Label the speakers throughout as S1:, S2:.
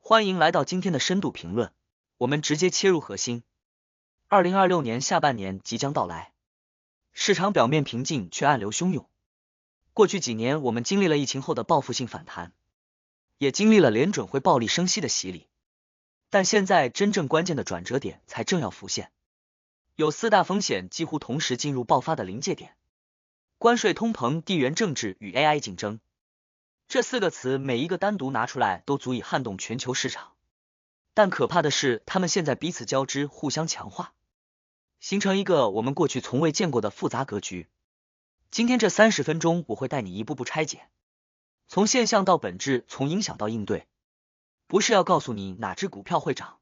S1: 欢迎来到今天的深度评论，我们直接切入核心。2026年下半年即将到来，市场表面平静却暗流汹涌。过去几年，我们经历了疫情后的报复性反弹，也经历了联准会暴力升息的洗礼，但现在真正关键的转折点才正要浮现。有四大风险几乎同时进入爆发的临界点：关税、通膨、地缘政治与 AI 竞争。这四个词每一个单独拿出来都足以撼动全球市场，但可怕的是，它们现在彼此交织，互相强化，形成一个我们过去从未见过的复杂格局。今天这30分钟，我会带你一步步拆解，从现象到本质，从影响到应对。不是要告诉你哪只股票会涨，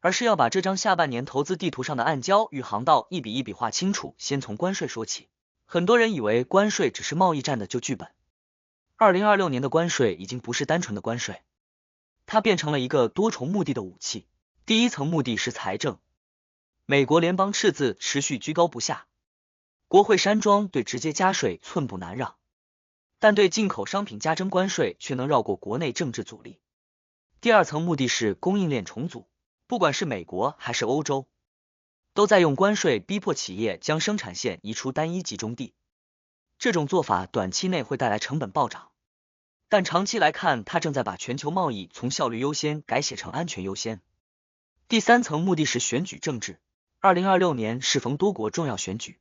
S1: 而是要把这张下半年投资地图上的暗礁与航道一笔一笔画清楚。先从关税说起，很多人以为关税只是贸易战的旧剧本。2026年的关税已经不是单纯的关税，它变成了一个多重目的的武器。第一层目的是财政，美国联邦赤字持续居高不下，国会山庄对直接加税寸步难让，但对进口商品加征关税却能绕过国内政治阻力。第二层目的是供应链重组，不管是美国还是欧洲，都在用关税逼迫企业将生产线移出单一集中地。这种做法短期内会带来成本暴涨，但长期来看，它正在把全球贸易从效率优先改写成安全优先。第三层目的是选举政治。2026年适逢多国重要选举，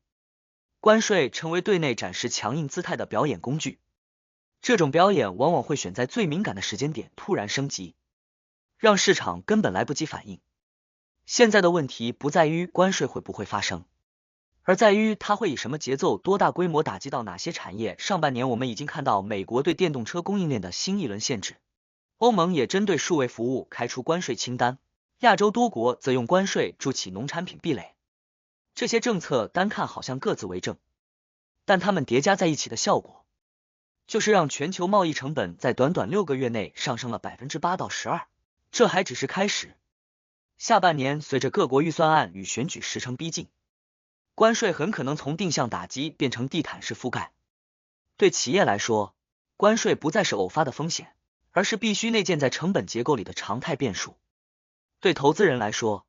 S1: 关税成为对内展示强硬姿态的表演工具。这种表演往往会选在最敏感的时间点突然升级，让市场根本来不及反应。现在的问题不在于关税会不会发生，而在于它会以什么节奏、多大规模打击到哪些产业。上半年我们已经看到美国对电动车供应链的新一轮限制，欧盟也针对数位服务开出关税清单，亚洲多国则用关税筑起农产品壁垒。这些政策单看好像各自为政，但它们叠加在一起的效果，就是让全球贸易成本在短短6个月内上升了8%到12%。这还只是开始，下半年随着各国预算案与选举时程逼近，关税很可能从定向打击变成地毯式覆盖。对企业来说，关税不再是偶发的风险，而是必须内建在成本结构里的常态变数。对投资人来说，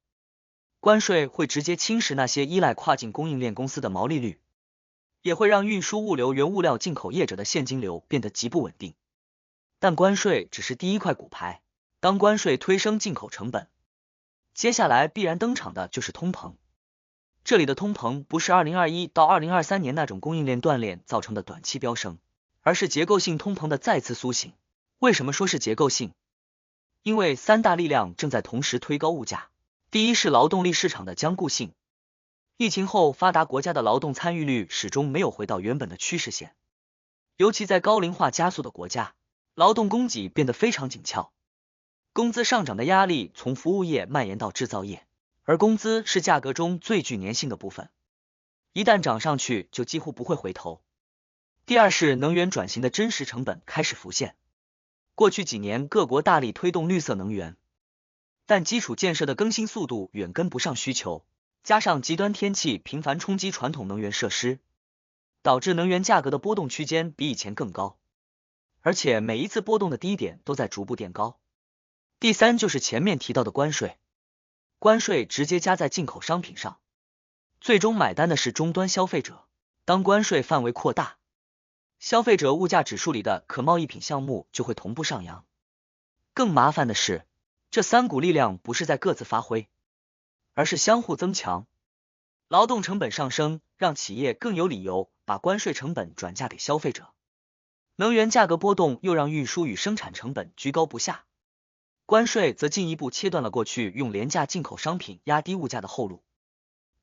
S1: 关税会直接侵蚀那些依赖跨境供应链公司的毛利率，也会让运输、物流、原物料进口业者的现金流变得极不稳定。但关税只是第一块骨牌，当关税推升进口成本，接下来必然登场的就是通膨。这里的通膨不是2021到2023年那种供应链断裂造成的短期飙升，而是结构性通膨的再次苏醒。为什么说是结构性？因为三大力量正在同时推高物价。第一是劳动力市场的僵固性，疫情后发达国家的劳动参与率始终没有回到原本的趋势线，尤其在高龄化加速的国家，劳动供给变得非常紧俏，工资上涨的压力从服务业蔓延到制造业，而工资是价格中最具粘性的部分，一旦涨上去就几乎不会回头。第二是能源转型的真实成本开始浮现。过去几年各国大力推动绿色能源，但基础建设的更新速度远跟不上需求，加上极端天气频繁冲击传统能源设施，导致能源价格的波动区间比以前更高，而且每一次波动的低点都在逐步垫高。第三就是前面提到的关税，关税直接加在进口商品上，最终买单的是终端消费者。当关税范围扩大，消费者物价指数里的可贸易品项目就会同步上扬。更麻烦的是，这三股力量不是在各自发挥，而是相互增强。劳动成本上升，让企业更有理由把关税成本转嫁给消费者；能源价格波动又让运输与生产成本居高不下。关税则进一步切断了过去用廉价进口商品压低物价的后路。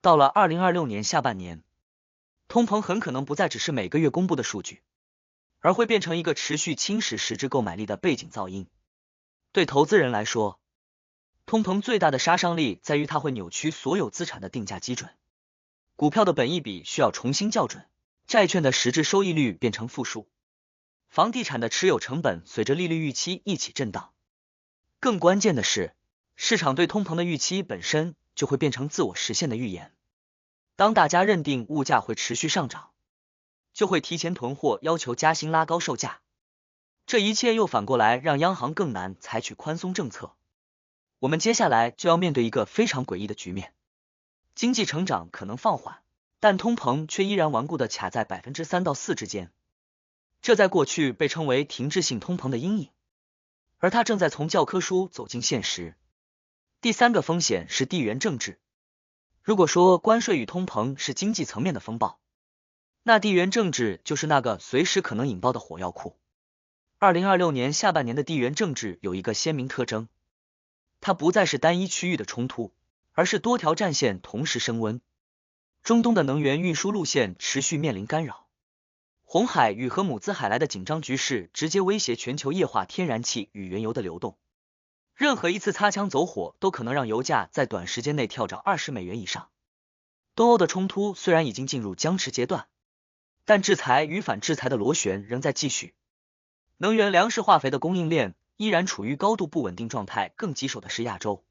S1: 到了2026年下半年，通膨很可能不再只是每个月公布的数据，而会变成一个持续侵蚀实质购买力的背景噪音。对投资人来说，通膨最大的杀伤力在于它会扭曲所有资产的定价基准，股票的本益比需要重新校准，债券的实质收益率变成负数，房地产的持有成本随着利率预期一起震荡。更关键的是，市场对通膨的预期本身就会变成自我实现的预言。当大家认定物价会持续上涨，就会提前囤货，要求加薪拉高售价。这一切又反过来让央行更难采取宽松政策。我们接下来就要面对一个非常诡异的局面，经济成长可能放缓，但通膨却依然顽固地卡在3%到4%之间，这在过去被称为停滞性通膨的阴影，而它正在从教科书走进现实。第三个风险是地缘政治。如果说关税与通膨是经济层面的风暴，那地缘政治就是那个随时可能引爆的火药库。2026年下半年的地缘政治有一个鲜明特征，它不再是单一区域的冲突，而是多条战线同时升温。中东的能源运输路线持续面临干扰，红海与荷姆兹海来的紧张局势直接威胁全球液化天然气与原油的流动。任何一次擦枪走火都可能让油价在短时间内跳涨$20以上。东欧的冲突虽然已经进入僵持阶段，但制裁与反制裁的螺旋仍在继续。能源、粮食、化肥的供应链依然处于高度不稳定状态，更棘手的是亚洲。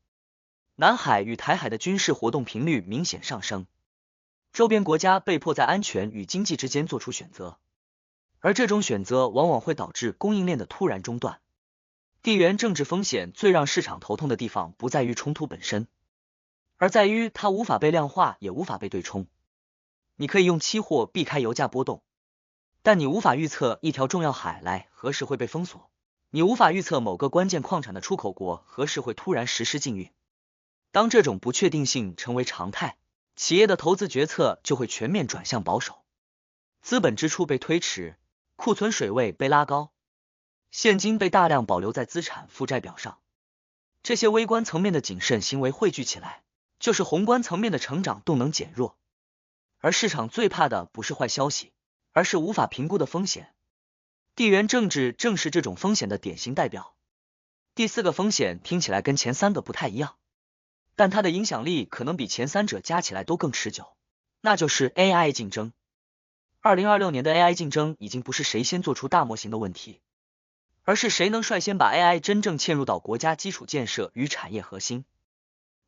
S1: 南海与台海的军事活动频率明显上升，周边国家被迫在安全与经济之间做出选择，而这种选择往往会导致供应链的突然中断。地缘政治风险最让市场头痛的地方不在于冲突本身，而在于它无法被量化，也无法被对冲。你可以用期货避开油价波动，但你无法预测一条重要海来何时会被封锁，你无法预测某个关键矿产的出口国何时会突然实施禁运。当这种不确定性成为常态，企业的投资决策就会全面转向保守，资本支出被推迟，库存水位被拉高，现金被大量保留在资产负债表上。这些微观层面的谨慎行为汇聚起来，就是宏观层面的成长动能减弱。而市场最怕的不是坏消息，而是无法评估的风险。地缘政治正是这种风险的典型代表。第四个风险听起来跟前三个不太一样，但它的影响力可能比前三者加起来都更持久，那就是 AI 竞争。2026年的 AI 竞争已经不是谁先做出大模型的问题，而是谁能率先把 AI 真正嵌入到国家基础建设与产业核心。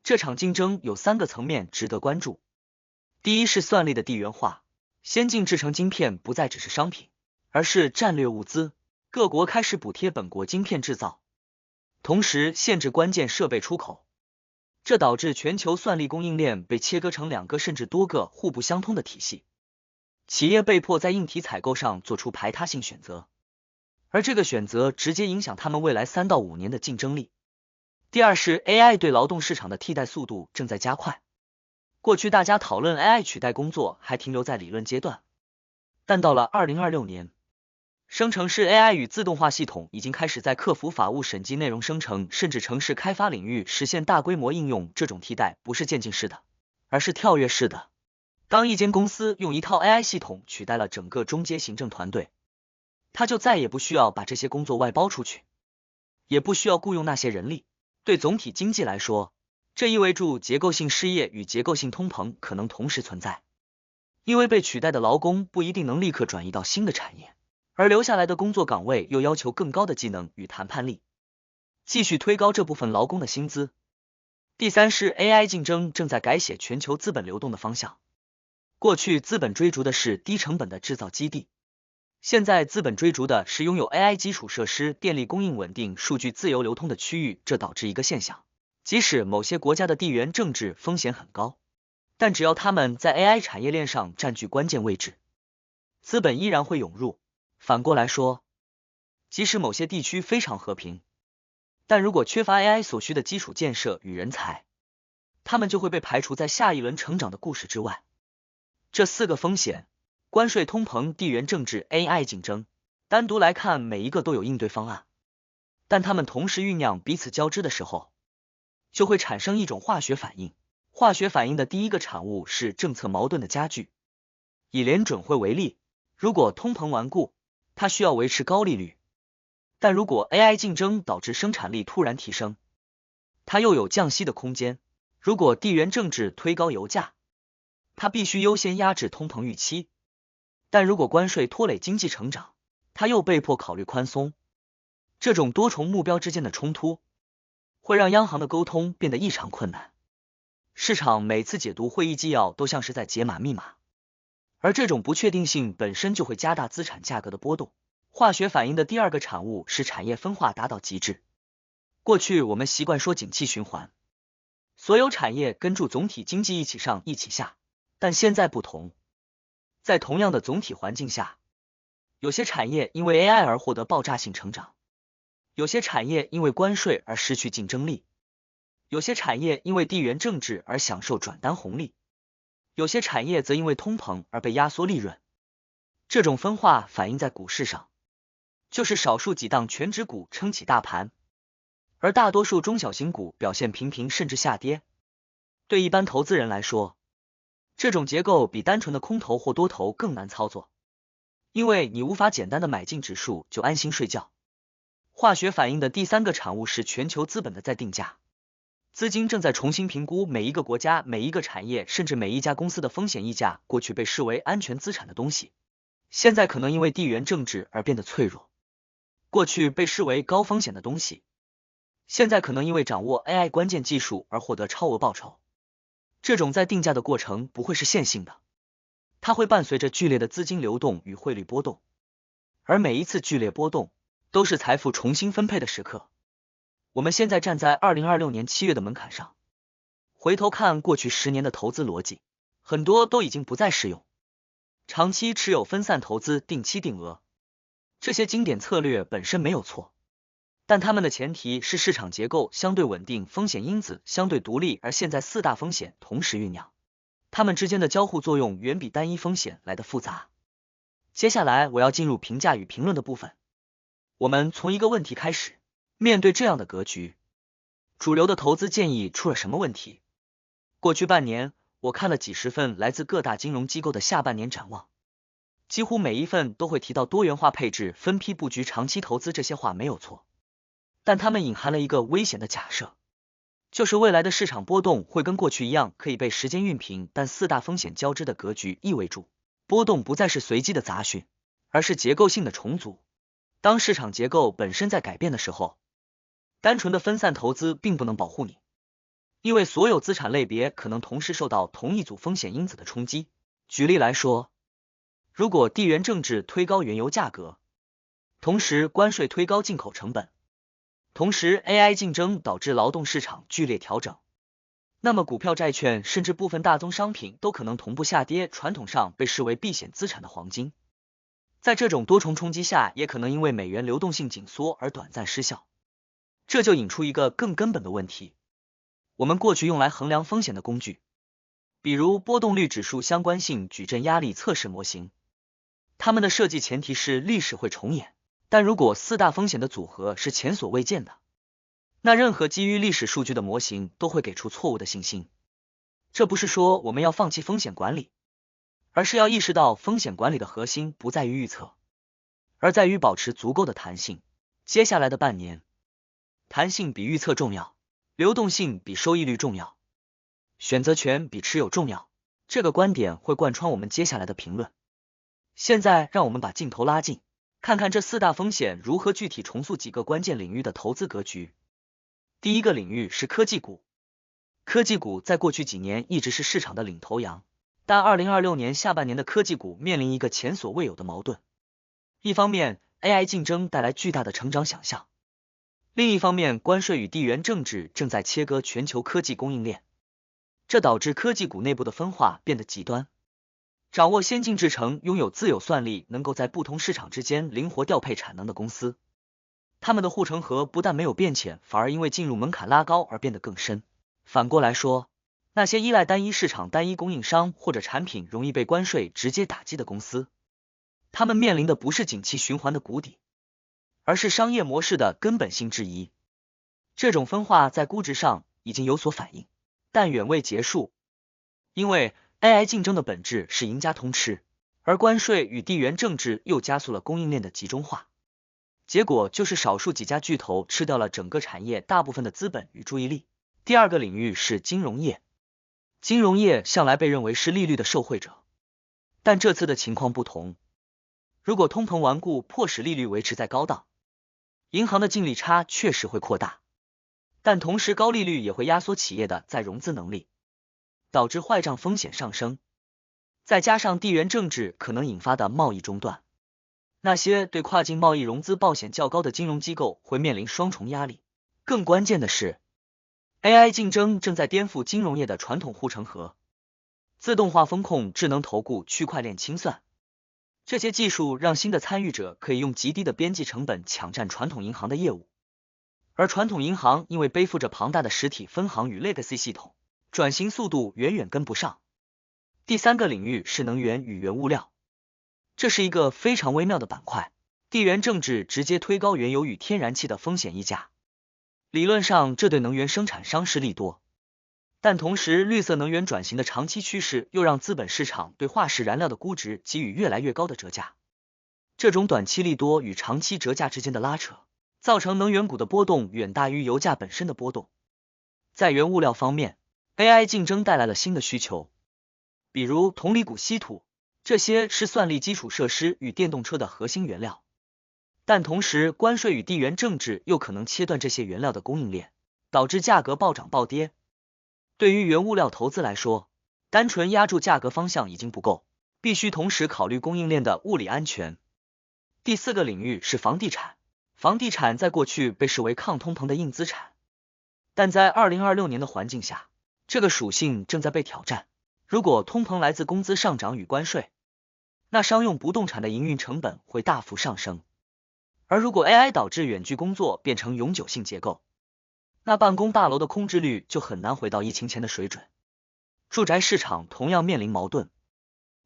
S1: 这场竞争有3个层面值得关注。第一是算力的地缘化，先进制程晶片不再只是商品，而是战略物资，各国开始补贴本国晶片制造，同时限制关键设备出口。这导致全球算力供应链被切割成2个甚至多个互不相通的体系，企业被迫在硬体采购上做出排他性选择，而这个选择直接影响他们未来3到5年的竞争力。第二是 AI 对劳动市场的替代速度正在加快。过去大家讨论 AI 取代工作还停留在理论阶段，但到了2026年，生成式 AI 与自动化系统已经开始在客服法务审计、内容生成甚至程式开发领域实现大规模应用。这种替代不是渐进式的，而是跳跃式的。当一间公司用一套 AI 系统取代了整个中阶行政团队，它就再也不需要把这些工作外包出去，也不需要雇佣那些人力。对总体经济来说，这意味着结构性失业与结构性通膨可能同时存在，因为被取代的劳工不一定能立刻转移到新的产业，而留下来的工作岗位又要求更高的技能与谈判力，继续推高这部分劳工的薪资。第三是 AI 竞争正在改写全球资本流动的方向。过去资本追逐的是低成本的制造基地，现在资本追逐的是拥有 AI 基础设施、电力供应稳定、数据自由流通的区域。这导致一个现象，即使某些国家的地缘政治风险很高，但只要他们在 AI 产业链上占据关键位置，资本依然会涌入。反过来说，即使某些地区非常和平，但如果缺乏 AI 所需的基础建设与人才，他们就会被排除在下一轮成长的故事之外。这4个风险，关税、通膨、地缘政治、AI 竞争，单独来看每一个都有应对方案，但它们同时酝酿彼此交织的时候，就会产生一种化学反应。化学反应的第一个产物是政策矛盾的加剧。以联准会为例，如果通膨顽固，它需要维持高利率，但如果 AI 竞争导致生产力突然提升，它又有降息的空间。如果地缘政治推高油价，它必须优先压制通膨预期，但如果关税拖累经济成长，它又被迫考虑宽松。这种多重目标之间的冲突，会让央行的沟通变得异常困难。市场每次解读会议纪要都像是在解码密码，而这种不确定性本身就会加大资产价格的波动。化学反应的第二个产物是产业分化达到极致。过去我们习惯说景气循环，所有产业跟住总体经济一起上一起下，但现在不同，在同样的总体环境下，有些产业因为 AI 而获得爆炸性成长，有些产业因为关税而失去竞争力，有些产业因为地缘政治而享受转单红利，有些产业则因为通膨而被压缩利润。这种分化反映在股市上，就是少数几档全指股撑起大盘，而大多数中小型股表现平平甚至下跌。对一般投资人来说，这种结构比单纯的空头或多头更难操作，因为你无法简单的买进指数就安心睡觉。化学反应的第三个产物是全球资本的再定价，资金正在重新评估每一个国家、每一个产业，甚至每一家公司的风险溢价。过去被视为安全资产的东西，现在可能因为地缘政治而变得脆弱；过去被视为高风险的东西，现在可能因为掌握 AI 关键技术而获得超额报酬。这种再定价的过程不会是线性的，它会伴随着剧烈的资金流动与汇率波动，而每一次剧烈波动都是财富重新分配的时刻。我们现在站在2026年7月的门槛上，回头看过去10年的投资逻辑，很多都已经不再适用。长期持有分散投资、定期定额，这些经典策略本身没有错，但它们的前提是市场结构相对稳定，风险因子相对独立，而现在4大风险同时酝酿，它们之间的交互作用远比单一风险来得复杂。接下来我要进入评价与评论的部分。我们从一个问题开始，面对这样的格局，主流的投资建议出了什么问题？过去半年，我看了几十份来自各大金融机构的下半年展望，几乎每一份都会提到多元化配置、分批布局、长期投资，这些话没有错，但它们隐含了一个危险的假设，就是未来的市场波动会跟过去一样可以被时间熨平，但4大风险交织的格局意味着波动不再是随机的杂讯，而是结构性的重组。当市场结构本身在改变的时候，单纯的分散投资并不能保护你，因为所有资产类别可能同时受到同一组风险因子的冲击。举例来说，如果地缘政治推高原油价格，同时关税推高进口成本，同时 AI 竞争导致劳动市场剧烈调整，那么股票、债券甚至部分大宗商品都可能同步下跌。传统上被视为避险资产的黄金，在这种多重冲击下，也可能因为美元流动性紧缩而短暂失效。这就引出一个更根本的问题，我们过去用来衡量风险的工具，比如波动率指数、相关性矩阵压力测试模型，它们的设计前提是历史会重演，但如果4大风险的组合是前所未见的，那任何基于历史数据的模型都会给出错误的信心。这不是说我们要放弃风险管理，而是要意识到风险管理的核心不在于预测，而在于保持足够的弹性。接下来的半年，弹性比预测重要，流动性比收益率重要，选择权比持有重要。这个观点会贯穿我们接下来的评论。现在让我们把镜头拉近，看看这4大风险如何具体重塑几个关键领域的投资格局。第一个领域是科技股。科技股在过去几年一直是市场的领头羊，但2026年下半年的科技股面临一个前所未有的矛盾。一方面 AI 竞争带来巨大的成长想象，另一方面关税与地缘政治正在切割全球科技供应链，这导致科技股内部的分化变得极端。掌握先进制程、拥有自有算力，能够在不同市场之间灵活调配产能的公司，他们的护城河不但没有变浅，反而因为进入门槛拉高而变得更深。反过来说，那些依赖单一市场、单一供应商或者产品容易被关税直接打击的公司，他们面临的不是景气循环的谷底，而是商业模式的根本性质疑。这种分化在估值上已经有所反应，但远未结束，因为 AI 竞争的本质是赢家通吃，而关税与地缘政治又加速了供应链的集中化，结果就是少数几家巨头吃掉了整个产业大部分的资本与注意力。第二个领域是金融业。金融业向来被认为是利率的受惠者，但这次的情况不同。如果通膨顽固迫使利率维持在高档，银行的净利差确实会扩大，但同时高利率也会压缩企业的再融资能力，导致坏账风险上升。再加上地缘政治可能引发的贸易中断，那些对跨境贸易融资保险较高的金融机构会面临双重压力。更关键的是 ，AI 竞争正在颠覆金融业的传统护城河，自动化风控、智能投顾、区块链清算，这些技术让新的参与者可以用极低的边际成本抢占传统银行的业务，而传统银行因为背负着庞大的实体分行与 Legacy 系统，转型速度远远跟不上。第三个领域是能源与原物料，这是一个非常微妙的板块，地缘政治直接推高原油与天然气的风险溢价。理论上，这对能源生产商是利多，但同时，绿色能源转型的长期趋势又让资本市场对化石燃料的估值给予越来越高的折价。这种短期利多与长期折价之间的拉扯，造成能源股的波动远大于油价本身的波动。在原物料方面 ，AI 竞争带来了新的需求，比如铜、锂、钴、稀土，这些是算力基础设施与电动车的核心原料。但同时，关税与地缘政治又可能切断这些原料的供应链，导致价格暴涨暴跌。对于原物料投资来说，单纯压住价格方向已经不够，必须同时考虑供应链的物理安全。第四个领域是房地产，房地产在过去被视为抗通膨的硬资产，但在2026年的环境下，这个属性正在被挑战。如果通膨来自工资上涨与关税，那商用不动产的营运成本会大幅上升。而如果 AI 导致远距工作变成永久性结构，那办公大楼的空置率就很难回到疫情前的水准。住宅市场同样面临矛盾，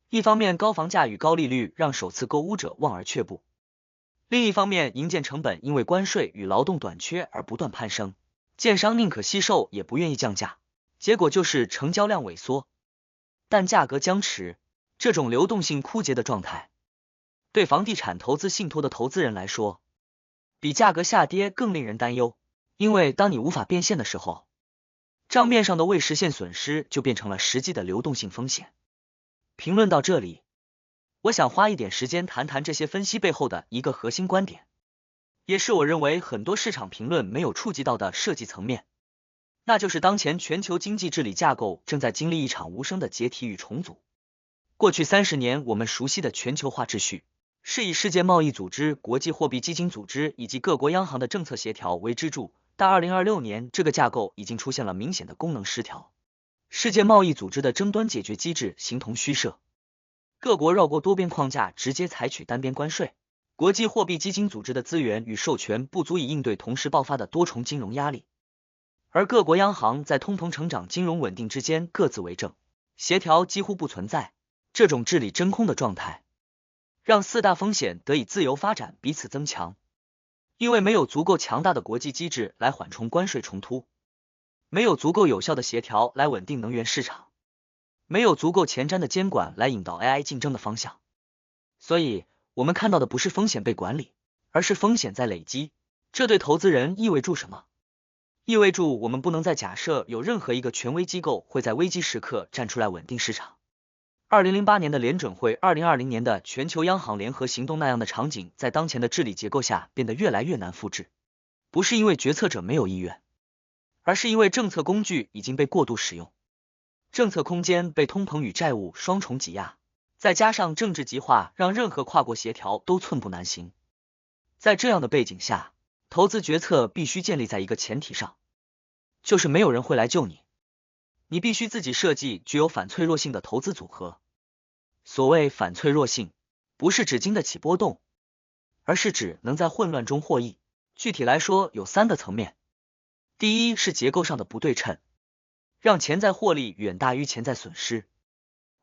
S1: 一方面高房价与高利率让首次购屋者望而却步，另一方面营建成本因为关税与劳动短缺而不断攀升，建商宁可惜售也不愿意降价，结果就是成交量萎缩，但价格僵持。这种流动性枯竭的状态，对房地产投资信托的投资人来说，比价格下跌更令人担忧。因为当你无法变现的时候，账面上的未实现损失就变成了实际的流动性风险。评论到这里，我想花一点时间谈谈这些分析背后的一个核心观点，也是我认为很多市场评论没有触及到的设计层面，那就是当前全球经济治理架构正在经历一场无声的解体与重组。过去30年，我们熟悉的全球化秩序是以世界贸易组织、国际货币基金组织以及各国央行的政策协调为支柱，但2026年这个架构已经出现了明显的功能失调。世界贸易组织的争端解决机制形同虚设，各国绕过多边框架直接采取单边关税，国际货币基金组织的资源与授权不足以应对同时爆发的多重金融压力，而各国央行在通膨成长、金融稳定之间各自为政，协调几乎不存在。这种治理真空的状态，让四大风险得以自由发展，彼此增强。因为没有足够强大的国际机制来缓冲关税冲突，没有足够有效的协调来稳定能源市场，没有足够前瞻的监管来引导 AI 竞争的方向，所以我们看到的不是风险被管理，而是风险在累积。这对投资人意味着什么？意味着我们不能再假设有任何一个权威机构会在危机时刻站出来稳定市场。2008年的联准会、2020年的全球央行联合行动那样的场景，在当前的治理结构下变得越来越难复制，不是因为决策者没有意愿，而是因为政策工具已经被过度使用，政策空间被通膨与债务双重挤压，再加上政治极化，让任何跨国协调都寸步难行。在这样的背景下，投资决策必须建立在一个前提上，就是没有人会来救你，你必须自己设计具有反脆弱性的投资组合。所谓反脆弱性，不是指经得起波动，而是指能在混乱中获益。具体来说，有3个层面。第一是结构上的不对称，让潜在获利远大于潜在损失，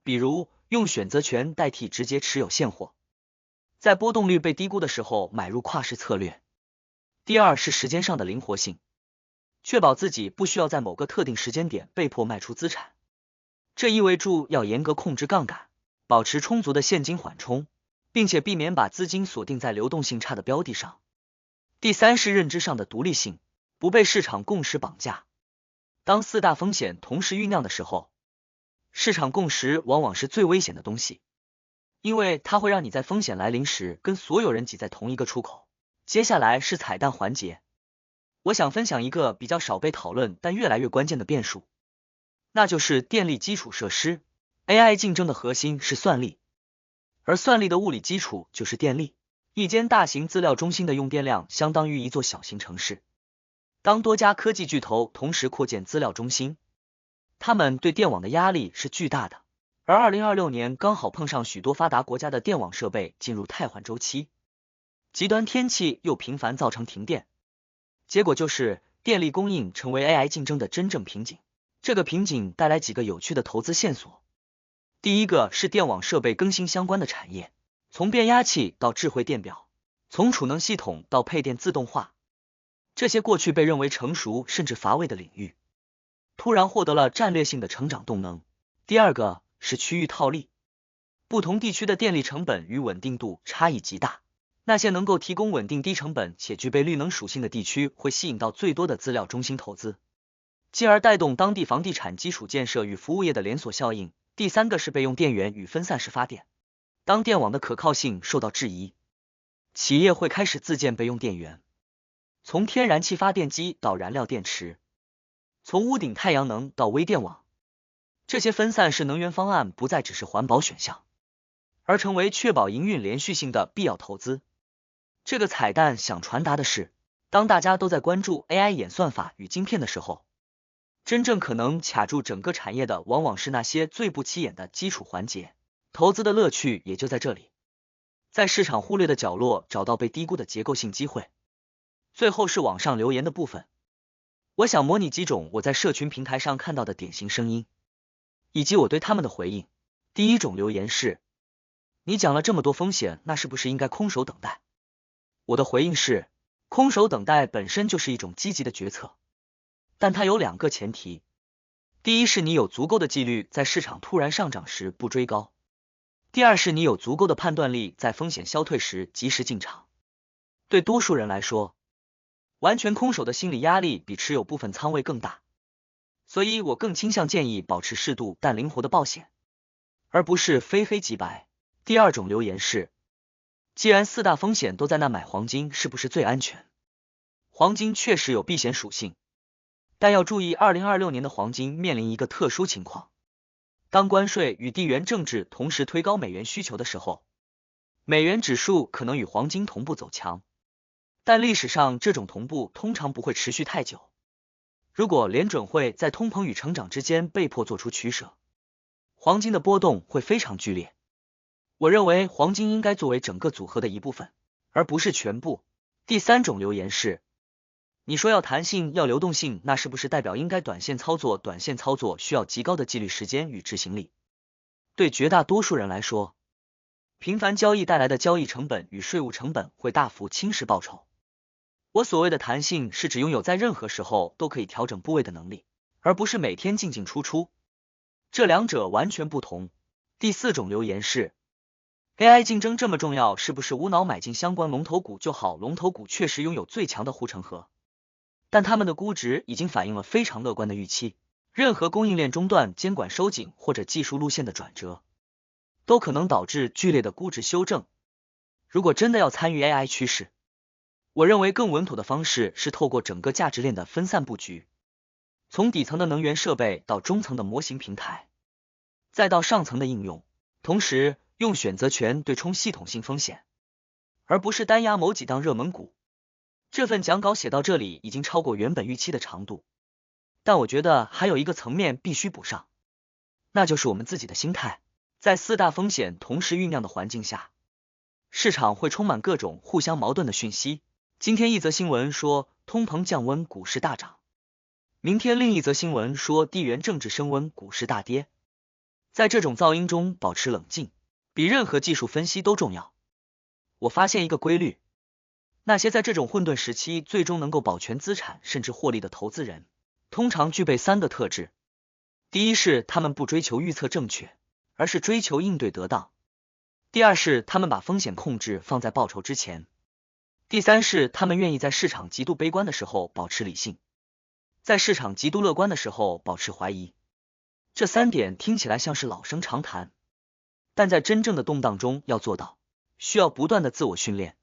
S1: 比如用选择权代替直接持有现货，在波动率被低估的时候买入跨市策略。第二是时间上的灵活性，确保自己不需要在某个特定时间点被迫卖出资产，这意味着要严格控制杠杆，保持充足的现金缓冲，并且避免把资金锁定在流动性差的标的上。第三是认知上的独立性，不被市场共识绑架。当4大风险同时酝酿的时候，市场共识往往是最危险的东西，因为它会让你在风险来临时跟所有人挤在同一个出口。接下来是彩蛋环节，我想分享一个比较少被讨论但越来越关键的变数，那就是电力基础设施。AI 竞争的核心是算力，而算力的物理基础就是电力。一间大型资料中心的用电量相当于一座小型城市。当多家科技巨头同时扩建资料中心，他们对电网的压力是巨大的。而2026年刚好碰上许多发达国家的电网设备进入汰换周期，极端天气又频繁造成停电，结果就是电力供应成为 AI 竞争的真正瓶颈。这个瓶颈带来几个有趣的投资线索。第一个是电网设备更新相关的产业，从变压器到智慧电表，从储能系统到配电自动化，这些过去被认为成熟甚至乏味的领域，突然获得了战略性的成长动能。第二个是区域套利，不同地区的电力成本与稳定度差异极大，那些能够提供稳定低成本且具备绿能属性的地区会吸引到最多的资料中心投资，进而带动当地房地产基础建设与服务业的连锁效应。第三个是备用电源与分散式发电，当电网的可靠性受到质疑，企业会开始自建备用电源，从天然气发电机到燃料电池，从屋顶太阳能到微电网，这些分散式能源方案不再只是环保选项，而成为确保营运连续性的必要投资。这个彩蛋想传达的是，当大家都在关注 AI 演算法与晶片的时候，真正可能卡住整个产业的往往是那些最不起眼的基础环节，投资的乐趣也就在这里，在市场忽略的角落找到被低估的结构性机会。最后是网上留言的部分，我想模拟几种我在社群平台上看到的典型声音，以及我对他们的回应。第一种留言是，你讲了这么多风险，那是不是应该空手等待？我的回应是，空手等待本身就是一种积极的决策，但它有两个前提。第一是你有足够的纪律，在市场突然上涨时不追高；第二是你有足够的判断力，在风险消退时及时进场。对多数人来说，完全空手的心理压力比持有部分仓位更大，所以我更倾向建议保持适度但灵活的报险，而不是非黑即白。第二种留言是，既然四大风险都在那，买黄金是不是最安全？黄金确实有避险属性，但要注意2026年的黄金面临一个特殊情况，当关税与地缘政治同时推高美元需求的时候，美元指数可能与黄金同步走强，但历史上这种同步通常不会持续太久。如果联准会在通膨与成长之间被迫做出取舍，黄金的波动会非常剧烈。我认为黄金应该作为整个组合的一部分，而不是全部。第三种留言是，你说要弹性要流动性，那是不是代表应该短线操作？短线操作需要极高的纪律时间与执行力，对绝大多数人来说，频繁交易带来的交易成本与税务成本会大幅侵蚀报酬。我所谓的弹性是指拥有在任何时候都可以调整部位的能力，而不是每天进进出出，这两者完全不同。第四种留言是， AI 竞争这么重要，是不是无脑买进相关龙头股就好？龙头股确实拥有最强的护城河，但他们的估值已经反映了非常乐观的预期，任何供应链中断、监管收紧或者技术路线的转折，都可能导致剧烈的估值修正。如果真的要参与 AI 趋势，我认为更稳妥的方式是透过整个价值链的分散布局，从底层的能源设备到中层的模型平台，再到上层的应用，同时用选择权对冲系统性风险，而不是单押某几档热门股。这份讲稿写到这里已经超过原本预期的长度，但我觉得还有一个层面必须补上，那就是我们自己的心态。在四大风险同时酝酿的环境下，市场会充满各种互相矛盾的讯息。今天一则新闻说通膨降温，股市大涨，明天另一则新闻说地缘政治升温，股市大跌。在这种噪音中保持冷静，比任何技术分析都重要。我发现一个规律，那些在这种混沌时期最终能够保全资产甚至获利的投资人，通常具备三个特质。第一是他们不追求预测正确，而是追求应对得当。第二是他们把风险控制放在报酬之前。第三是他们愿意在市场极度悲观的时候保持理性，在市场极度乐观的时候保持怀疑。这三点听起来像是老生常谈，但在真正的动荡中要做到，需要不断的自我训练。